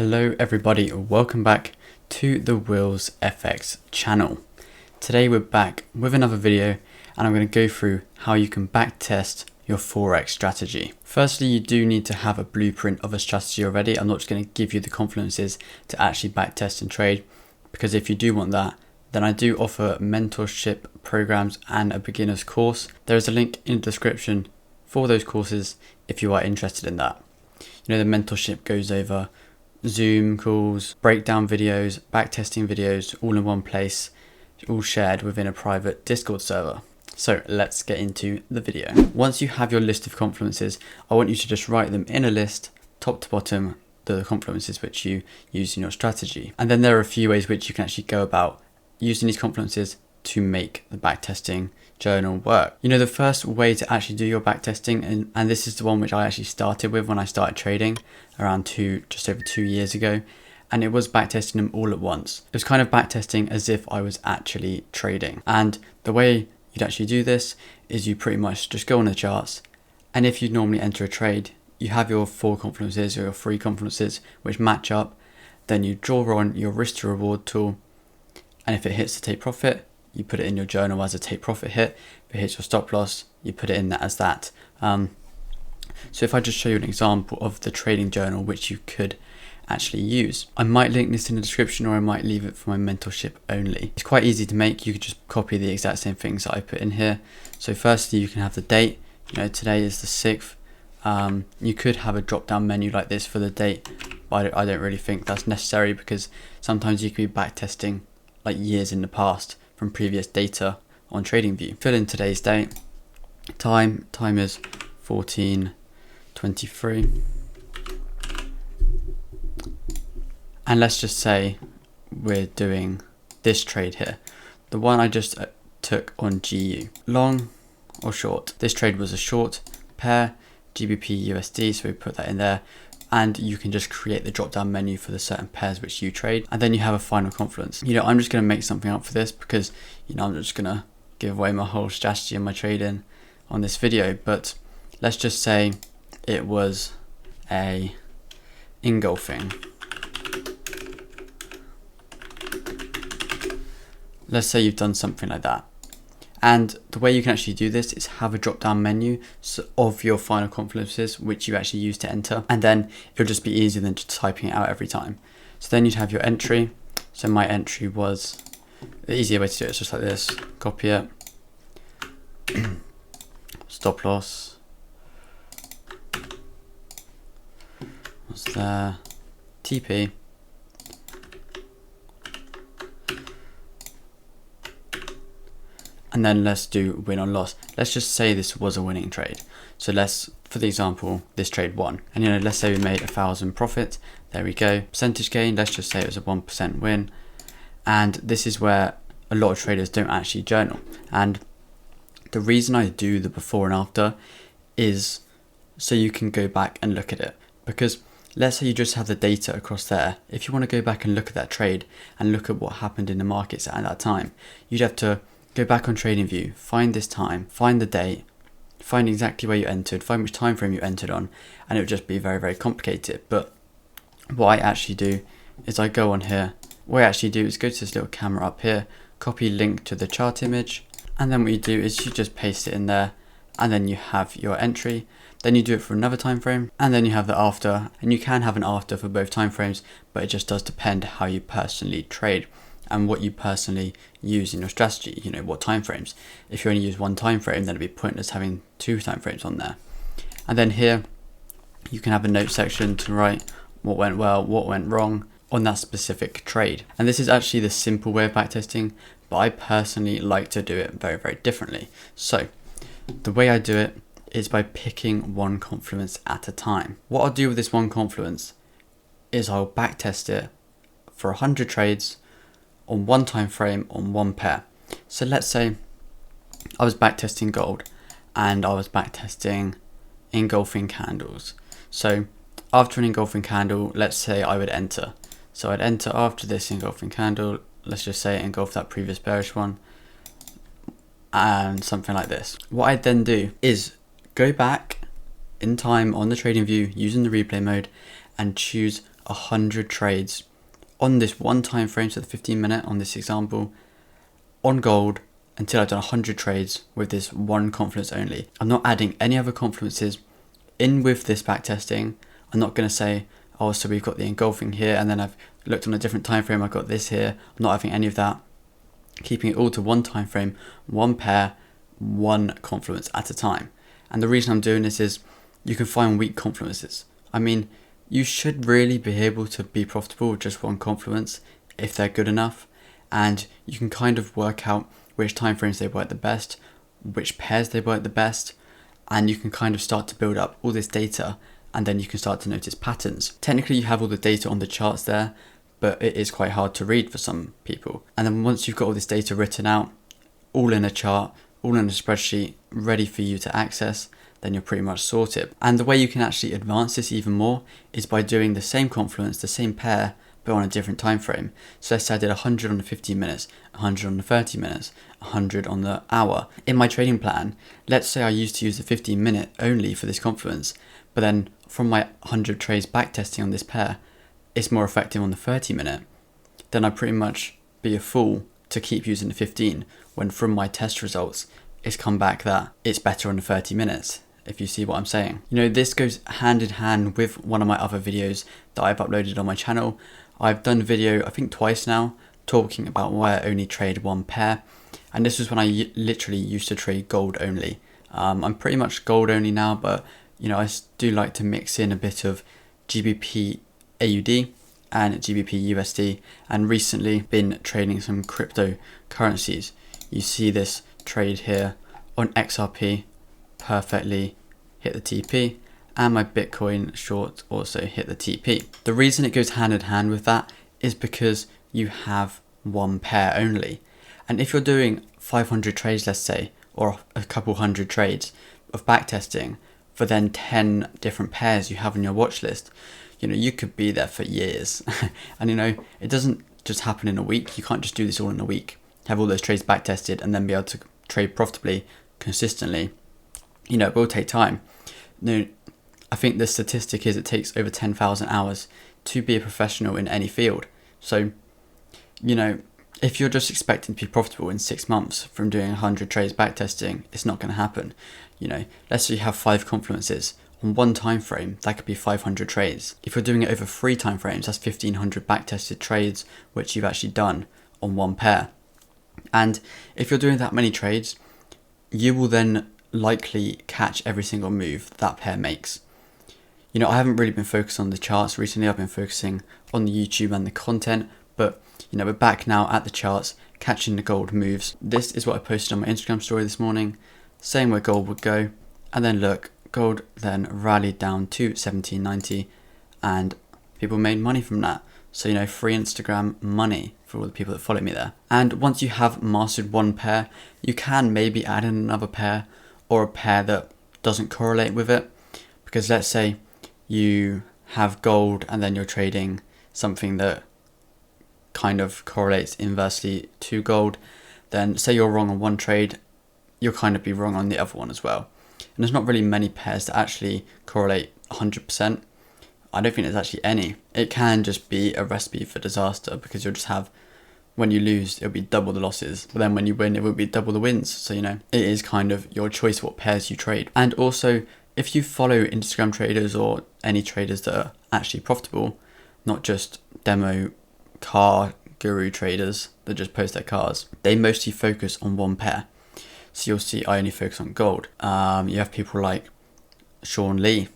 Hello everybody, welcome back to the WillssFX channel. Today we're back with another video and I'm going to go through how you can backtest your Forex strategy. Firstly, you do need to have a blueprint of a strategy already. I'm not just going to give you the confluences to actually backtest and trade, because if you do want that, then I do offer mentorship programs and a beginner's course. There is a link in the description for those courses if you are interested in that. You know, the mentorship goes over Zoom calls, breakdown videos, backtesting videos, all in one place, all shared within a private Discord server. So let's get into the video. Once you have your list of confluences, I want you to just write them in a list, top to bottom, the confluences which you use in your strategy. And then there are a few ways which you can actually go about using these confluences to make the backtesting journal work. You know, the first way to actually do your backtesting, and this is the one which I actually started with when I started trading around just over 2 years ago, and it was backtesting them all at once. It was kind of backtesting as if I was actually trading. And the way you'd actually do this is you pretty much just go on the charts, and if you normally enter a trade, you have your 4 confluences or your 3 confluences which match up, then you draw on your risk to reward tool, and if it hits the take profit, you put it in your journal as a take profit hit. If it hits your stop loss, you put it in that as that. So if I just show you an example of the trading journal which you could actually use, I might link this in the description, or I might leave it for my mentorship only. It's quite easy to make. You could just copy the exact same things that I put in here. So firstly, you can have the date. You know, today is the 6th. You could have a drop down menu like this for the date, but I don't really think that's necessary, because sometimes you could be backtesting like years in the past from previous data on TradingView. Fill in today's date. Time is 14:23. And let's just say we're doing this trade here, the one I just took on GU. Long or short? This trade was a short pair, GBP USD, so we put that in there. And you can just create the drop down menu for the certain pairs which you trade, and then you have a final confluence. You know, I'm just going to make something up for this because, you know, I'm just going to give away my whole strategy and my trading on this video. But let's just say it was a engulfing. Let's say you've done something like that. And the way you can actually do this is have a drop down menu of your final confluences which you actually use to enter, and then it'll just be easier than just typing it out every time. So then you'd have your entry. So my entry was, the easier way to do it is just like this, copy it, stop loss, what's there, TP, and then let's do win or loss. Let's just say this was a winning trade. So for the example, this trade won. And, you know, let's say we made 1,000 profit. There we go. Percentage gain, let's just say it was a 1% win. And this is where a lot of traders don't actually journal. And the reason I do the before and after is so you can go back and look at it. Because let's say you just have the data across there. If you want to go back and look at that trade and look at what happened in the markets at that time, you'd have to go back on TradingView, find this time, find the date, find exactly where you entered, find which time frame you entered on, and it would just be very, very complicated. But what I actually do is I go on here. What I actually do is go to this little camera up here, copy link to the chart image, and then what you do is you just paste it in there, and then you have your entry. Then you do it for another time frame, and then you have the after, and you can have an after for both time frames, but it just does depend how you personally trade and what you personally use in your strategy, you know, what time frames. If you only use one time frame, then it'd be pointless having 2 time frames on there. And then here you can have a note section to write what went well, what went wrong on that specific trade. And this is actually the simple way of backtesting, but I personally like to do it very, very differently. So the way I do it is by picking one confluence at a time. What I'll do with this one confluence is I'll backtest it for 100 trades on one time frame on one pair. So let's say I was backtesting gold and I was backtesting engulfing candles. So after an engulfing candle, let's say I would enter. So I'd enter after this engulfing candle. Let's just say engulf that previous bearish one and something like this. What I'd then do is go back in time on the trading view using the replay mode and choose 100 trades on this one time frame, so the 15-minute on this example, on gold until I've done 100 trades with this one confluence only. I'm not adding any other confluences in with this backtesting. I'm not going to say, oh, so we've got the engulfing here, and then I've looked on a different time frame, I've got this here. I'm not having any of that. Keeping it all to one time frame, one pair, one confluence at a time. And the reason I'm doing this is you can find weak confluences. I mean, you should really be able to be profitable with just one confluence if they're good enough, and you can kind of work out which time frames they work the best, which pairs they work the best, and you can kind of start to build up all this data, and then you can start to notice patterns. Technically you have all the data on the charts there, but it is quite hard to read for some people. And then once you've got all this data written out, all in a chart, all in a spreadsheet, ready for you to access, then you're pretty much sorted. And the way you can actually advance this even more is by doing the same confluence, the same pair, but on a different time frame. So let's say I did 100 on the 15 minutes, 100 on the 30 minutes, 100 on the hour. In my trading plan, let's say I used to use the 15-minute only for this confluence, but then from my 100 trades backtesting on this pair, it's more effective on the 30-minute. Then I'd pretty much be a fool to keep using the 15 when from my test results, it's come back that it's better on the 30 minutes. If you see what I'm saying. You know, this goes hand in hand with one of my other videos that I've uploaded on my channel. I've done a video, I think twice now, talking about why I only trade one pair. And this was when I literally used to trade gold only. I'm pretty much gold only now, but you know, I do like to mix in a bit of GBP AUD and GBP USD, and recently been trading some cryptocurrencies. You see this trade here on XRP perfectly hit the TP, and my Bitcoin short also hit the TP. The reason it goes hand in hand with that is because you have one pair only. And if you're doing 500 trades, let's say, or a couple hundred trades of backtesting for then 10 different pairs you have on your watch list, you know, you could be there for years. And you know, it doesn't just happen in a week. You can't just do this all in a week, have all those trades backtested and then be able to trade profitably consistently. You know, it will take time. You know, I think the statistic is it takes over 10,000 hours to be a professional in any field. So, you know, if you're just expecting to be profitable in 6 months from doing 100 trades backtesting, it's not going to happen. You know, let's say you have 5 confluences on one time frame, that could be 500 trades. If you're doing it over 3 time frames, that's 1,500 backtested trades, which you've actually done on one pair. And if you're doing that many trades, you will then likely catch every single move that pair makes. You know, I haven't really been focused on the charts recently. I've been focusing on the YouTube and the content, but you know, we're back now at the charts, catching the gold moves. This is what I posted on my Instagram story this morning, saying where gold would go, and then look, gold then rallied down to 17.90 and people made money from that. So, you know, free Instagram money for all the people that follow me there. And once you have mastered one pair, you can maybe add in another pair, or a pair that doesn't correlate with it. Because let's say you have gold and then you're trading something that kind of correlates inversely to gold, then say you're wrong on one trade, you'll kind of be wrong on the other one as well. And there's not really many pairs that actually correlate 100%. I don't think there's actually any. It can just be a recipe for disaster, because you'll just have, when you lose, it'll be double the losses. But then when you win, it will be double the wins. So, you know, it is kind of your choice what pairs you trade. And also, if you follow Instagram traders or any traders that are actually profitable, not just demo car guru traders that just post their cars, they mostly focus on one pair. So you'll see I only focus on gold. You have people like Sean Lee,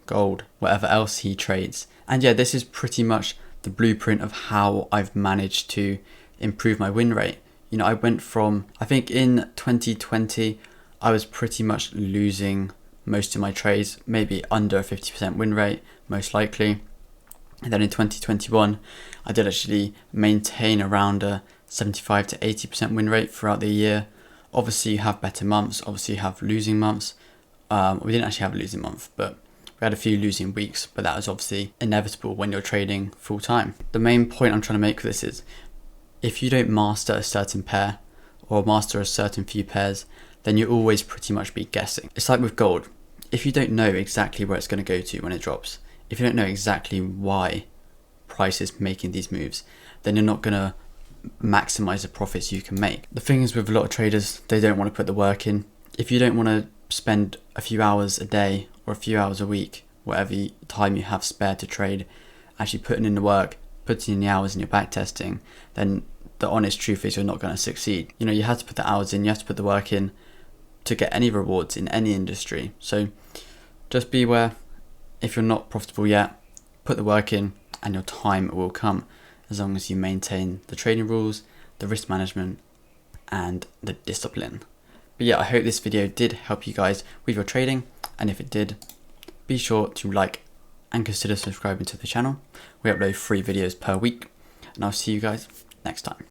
gold, whatever else he trades. And yeah, this is pretty much the blueprint of how I've managed to improve my win rate. You know, I went from, I think in 2020, I was pretty much losing most of my trades, maybe under a 50% win rate, most likely. And then in 2021, I did actually maintain around a 75 to 80% win rate throughout the year. Obviously you have better months, obviously you have losing months. We didn't actually have a losing month, but we had a few losing weeks, but that was obviously inevitable when you're trading full time. The main point I'm trying to make with this is, if you don't master a certain pair or master a certain few pairs, then you'll always pretty much be guessing. It's like with gold. If you don't know exactly where it's going to go to when it drops, if you don't know exactly why price is making these moves, then you're not going to maximize the profits you can make. The thing is with a lot of traders, they don't want to put the work in. If you don't want to spend a few hours a day or a few hours a week, whatever time you have spare to trade, actually putting in the work, putting in the hours in your backtesting, then the honest truth is you're not going to succeed. You know, you have to put the hours in, you have to put the work in to get any rewards in any industry. So just be aware, if you're not profitable yet, put the work in and your time will come, as long as you maintain the trading rules, the risk management, and the discipline. But yeah, I hope this video did help you guys with your trading, and if it did, be sure to like and consider subscribing to the channel. We upload 3 videos per week, and I'll see you guys next time.